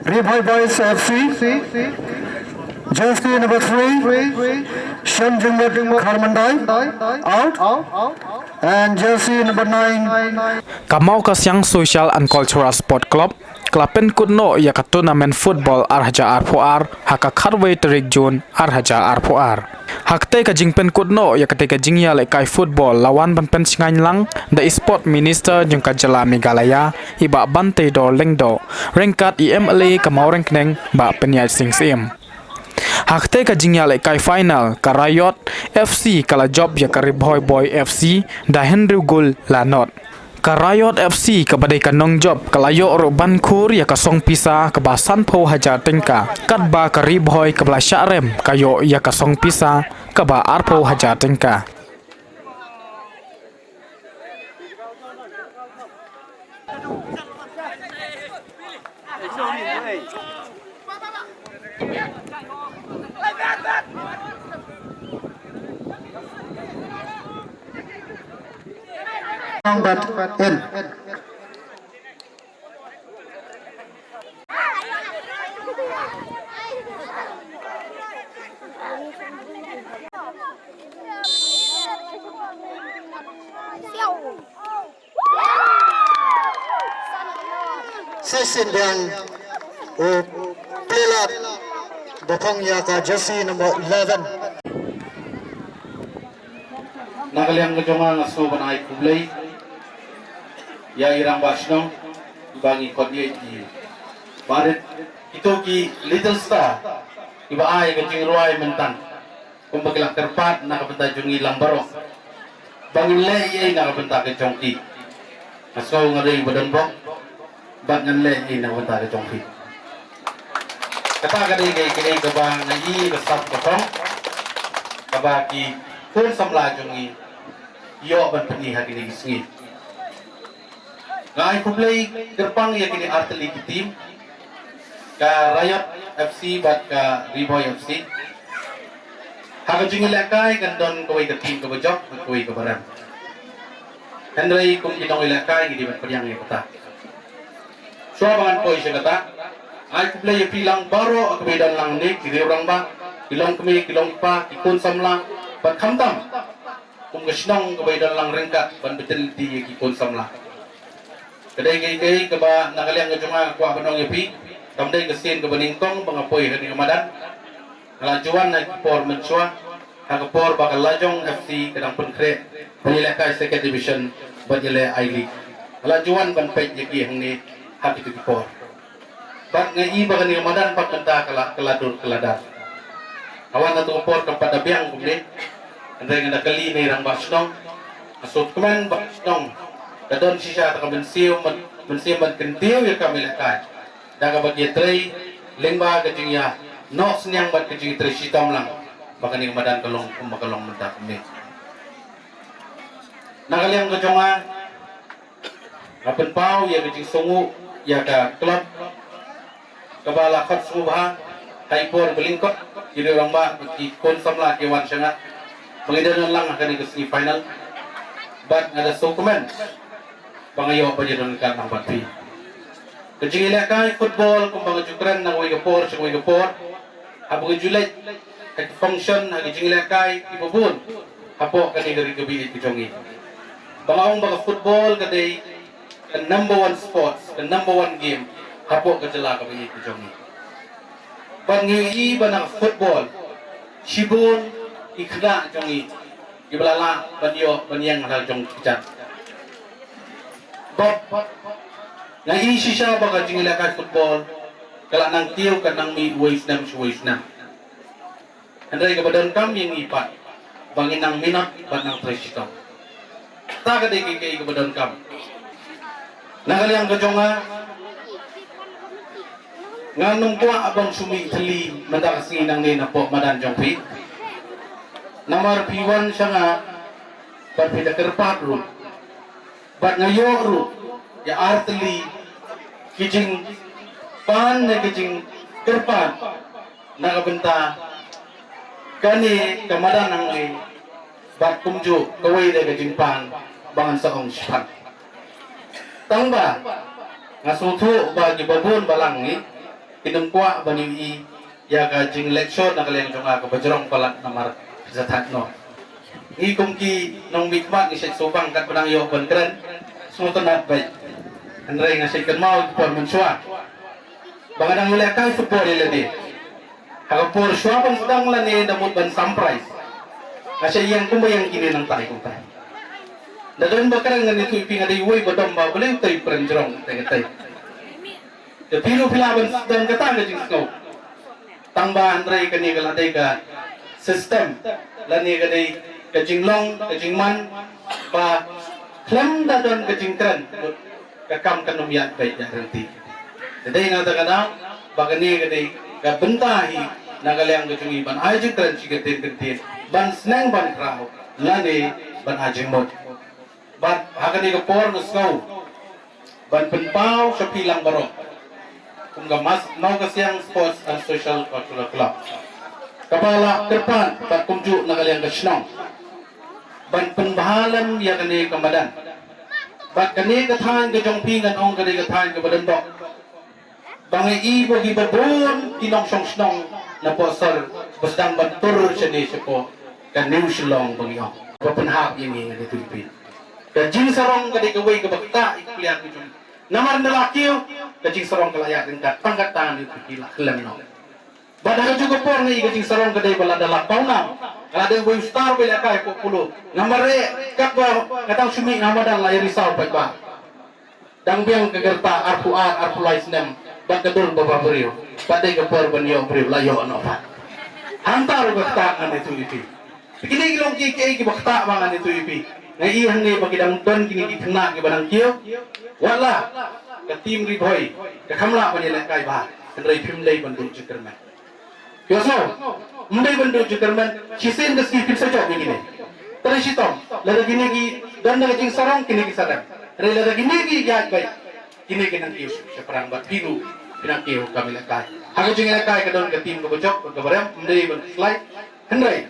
Riboy Boys FC, jersey number 3, Shanjung Karmandai, out, and jersey number 9. Kamau Kasyang Social and Cultural Sport Club, Klapen Kudno Yaka Tournament Football Arhaja Arpoar, Haka Karway Terik Jun Arhaja Arpoar. Hakte ka jingpen kudno yakate ka jingya lekai football lawan banpen singain lang the sport minister jung ka jala Meghalaya iba bante do lengdo rengkat IMLA kamau rengkneng ba penyai sing sim. Hakte ka jingya lekai final ka Rayot FC kala job ya ka Riboy Boy FC da Henry Gul lanot. Ka Rayot FC ka badai ka nong job kalayo ro bankur ya ka song pisa ka basan po haja tengka kat ba ka Riboy ka bla syarem kayo ya ka song pisa ka ba arpo haja tengka. But in. Session yang pelat bopong ya ka jersey number 11. Nakaliang kejongan ngaso banai kublay ya irang basno bangi kodye di barit itu ki Little Star iba ay kecing ruai mentang kumbagilang terpat nakabenta jungi lambaro bangin le ye nakabenta ke jongki ngaso ngari badan bok bak ngan le ye nakabenta ke jongki kata kadai kini kabang ngai besar potong kabaki pun samla jungi yo ban peni hati ni singi ngai kublay gerpang ya kini arteli tim ka Rayot FC bat ka Riboy FC haga jingi lekai gandon kawai ke tim ka bajok kawai ka barang hendrai kum kinong lekai gidi bat pediang ya kata so bangan koi se kata ai kublay ya pilang baro akbedan lang ni kiri orang ba kilong kemi kilong pa ikun samla bat khamtam kum gesnong akbedan lang rengkat ban betul di ikun samla kedai gay ke ba nakaliang ke cuma kuah benong yapi kamdai kesin ke beningkong pengapoi ke Ramadan ngelajuan naik por mensua hagapor bakal lajong FC kedang penkre penyilekai second division banyele I League ngelajuan ban pej yaki hang ni hati ke por bak ngai bakal Ramadan pak kenta keladur keladar awan atu por kepada biang kumde andai ngada kali ni rang basnong asut keman basnong dadon sisa tak mensiu man kentiu ya kami lekai daga bagi tray lengba kejing ya no senyang bat kejing tray sitam lang bahkan yang badan kalong mentak ni nakaliang kejonga apen pau ya kejing sungu ya ka klub kebala khat subha haipor belingkot jadi orang ba bagi kon samla kewan sangat mengidan lang akan ke semi final bat ada dokumen pangayo pa dyan kan ng pati. Kajing ilakay football kung mga jukran ng Wigapor sa Wigapor habang July at function ng kajing ilakay ibubun hapo kani gari gabi ito jongi. Bangaong mga football kaday the number one sports, the number one game hapo kajala gabi ito jongi. Pangiiba ng football shibun ikna jongi ibalala banyo banyang hal jong kicat. Naiisi siya baka jingilakan football kala nang tiyo ka nang may waves na andray kabadan kam yung ipat bangin ng minot bat ng presito taga di kay kabadan kam nakaliang kadyonga nga nung kuwa abang sumitali madakasing nang nina po madan jong pi namar P1 siya nga bat pidakerpat ro bat ngayon ro ya arteli kijing pan na kijing kerpan nakabenta kani kamadan ang bat kumju kaway daga jingpang bangan sa ong sipat. Tangba nga sutu bagi babun balangi kinumkwa bani ya ka jing leksyon na kalayang junga ka bajrong palat namar zatat no. Ngi kumki nong mikmat ni Sheikh Subang kat benang yo ban keren sumutan nat bay. Andrai nga Sheikh mau por mensua. Bangadang mulai kai football lagi. Kalau por shua pun sedang lani damut ban surprise. Asya yang kumbayang kini nang tayo kumpai. Dadon bakar nga nito iping ada iwoy badom ba boleh tayo perenjrong tay. The pilu pilaban dan kata nga jing snow. Tangba andrai kani kaladay ka system lani kadai kajing long kajing man pa klem dadon kajing kran kakam kanumyan bay nanti. Jadi nga tagadaw bagani kadai ka bentahi nagalayang kajing iban ajing kran sigatin kentin ban sneng ban krao lani ban ajing mod. Ban hakani ka por no snow ban penpau sa pilang barok. Kung mas mau kasiyang sports and social cultural club. Kapala depan pat kumju nagalayang kasnong. Ban penbahalan ya kani kamadan. Bat kani kathan ka jongpingan ong kani kathan ka badan bok. Bangai ibo gi babon kinong song na posor basdang bantur siya ni siya po kaniw silong bangyo. Papanhap ini nga dito ipin. Kajing sarong kadi kaway kabakta ikliyan ko jong. Namar nalakiw kajing sarong kalayak rin ka tangkat tangan ito kila kelam no. Badang juga por ni kajing sarong kadai balada lapaw na. Kalau ada boy star bila kay populo. Namare kakwa katang sumi ngamadang layar risau pagba. Dang biang kegerta arpulai senam. Bagdul baba beriu. Badai ke por banyo beriu layo ano pa. Hantar bakta ngan itu ipi. Kini gilong ki bakta bangan itu ipi. Ngai ihan ni bagidang don kini dikena ke badang kiyo. Wala ke tim riboy. Ke kamla panjela kay ba. Kendrai pimlay bandul jukerman. Yoso, mundai bandu jukerman, kisen das ki pipsa jawab begini. Terus itu, lada gini ki dan lada jing sarong kini ki sarang. Lada gini ki jat baik, kini kena kius seperang bat pilu, kena kiu kami lekai. Haga jing lekai kedon ke tim ke bojok, ke barang mundai bandu slide, hendrai.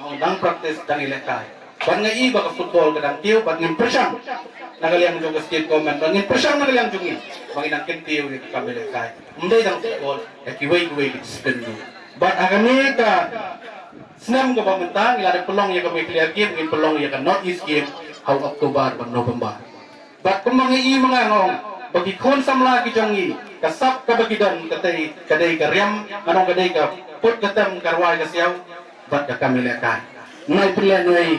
Oh, dang praktis dang lekai. Ban ngai baka football kedang kiu, ban ngin persang. Nagaliang juga skate comment, ban ngin persang nagaliang jungi. Banginan kentiu ni kami lekai. Mundai dang football, kiway spendu. But agami ka senam ka pamintang ilada pelong ya kami clear game in pelong ya ka North East game how October ban November. But kung mga mga ngong bagi kon samla ki jongi kasap ka bagi don katay kadai ka riam manong kadai ka put katam karway ka siyaw but ka kami lekan. Ngay pila ngay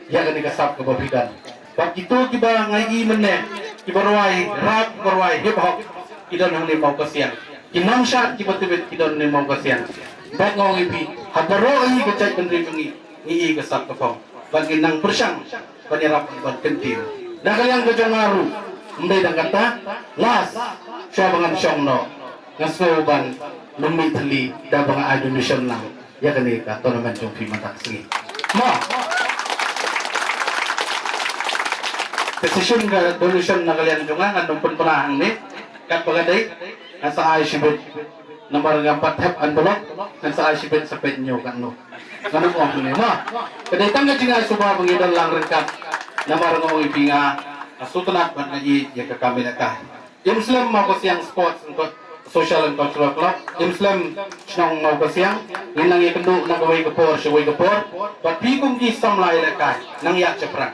ya ka ni kasap ka babidan. But itu kiba ngay menne kibarway rap barway hip hop kidon ang limaw kasyan. Kinamsat kibatibit kidon limaw kasyan. Baik ngong ipi, habaro ay kacay pendiripungi, nii kasap kapong. Bagi nang persang, panirap ibat kentil. Nakalyang kajong ngaru, mbay ng kata, las, siya bangan siyong no, ngasuban, lumitali, da banga adonisyon lang, ya kanika, to naman yung pimataksi. Ma! Desisyon ka, donasyon nakalyang junga, anong punpunahang ni, kapagaday, nasa ayosibod, nomor 4 tap envelope dan sa asibet sa penyo kanu kanu ko ni ma kada tangga jinga suba mangidal lang rengkat nomor ngo ipinga asutanat ban ngi ya ka kamila ka Muslim mau ko siyang sports untuk social and cultural club Muslim snong mau ko siyang nginang ikendu nang gaway ko por siway ko por but pikum ki samlay la ka nang yak chapra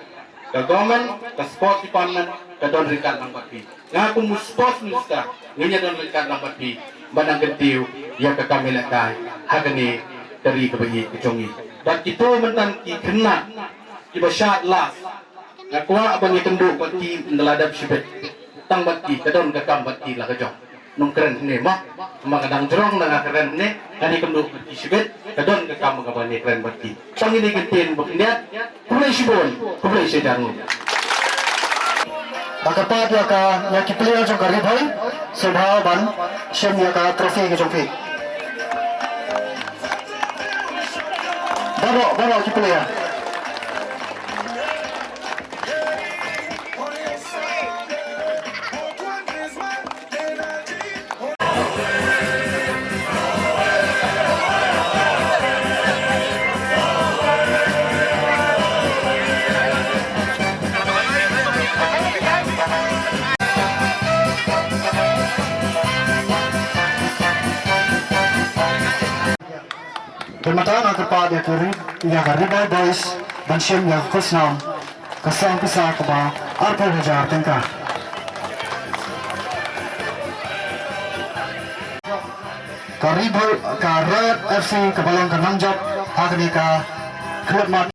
ka government ka sport department ka don rengkat nang bati nga kung sports minister nginya don rengkat nang bati banang kentiu yang ke kami lekai hagani dari kebayi kecongi dan itu mentan ki kena ki basyat las ngakwa abang itenduk bati ngeladap sibet tang bati kadon ke kam bati lah kejong nung keren ni mah kadang jerong na keren ni kani kenduk bati sibet kadon ke kam ngabani keren bati tang ini kentin bukindiat kulai sibon kulai sedangu Makapat ya ka ya kipilihan jong karib hoy subhaw ban shem ya ka trophy ke jongpi. Baro kipilihan. Bermata nak kepada ya kiri ya kiri boys dan sim ya kusnam kesam pisah keba arpo hajar tengkah. Karibol Karat FC kebalong kenangjok hak ka klub mat